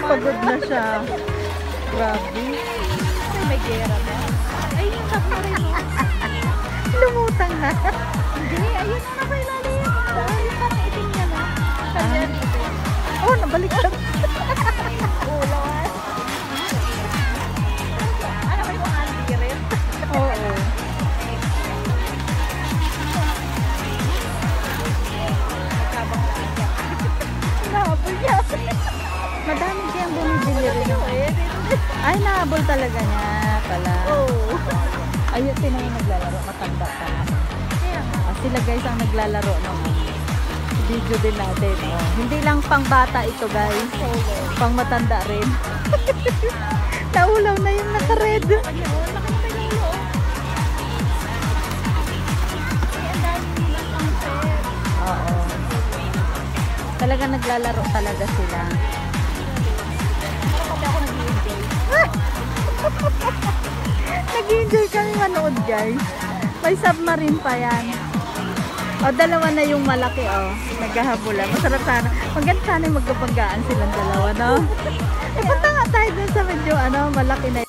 pagod na siya. Grabe. Ay, may gera na. Ay, yung submarine mo. Lumutang na. Hindi, ayun na sa ilalim. Ay, parang itim niya na. Kanyan itim. Oh, nabaliktad. Ulan. Ano ba yung anti-rin? Oo. Kabang lang siya. Nahabol niya. Madami siyang bumibili rin. Ay, nahabol talaga niya pala. Oo. Ayun, sino yung naglalaro? Matanda pa na. Kaya nga. Sila guys ang naglalaro ng video din natin. Oh. Hindi lang pang bata ito guys. Pang matanda rin. Naulaw na yung naka-red. Ayun, laki na may lolo. Ay, ang dami nilang pang set. Oo. Talaga naglalaro talaga sila. Parang pati ako nag-i-enjoy. Nag-enjoy kami manood guys. May submarine pa yan. O, dalawa na yung malaki oh. Naghahabulan. Masarap sana. Maganda sana yung magkapanggaan silang dalawa, no? Eh, punta nga tayo dun sa medyo malaki na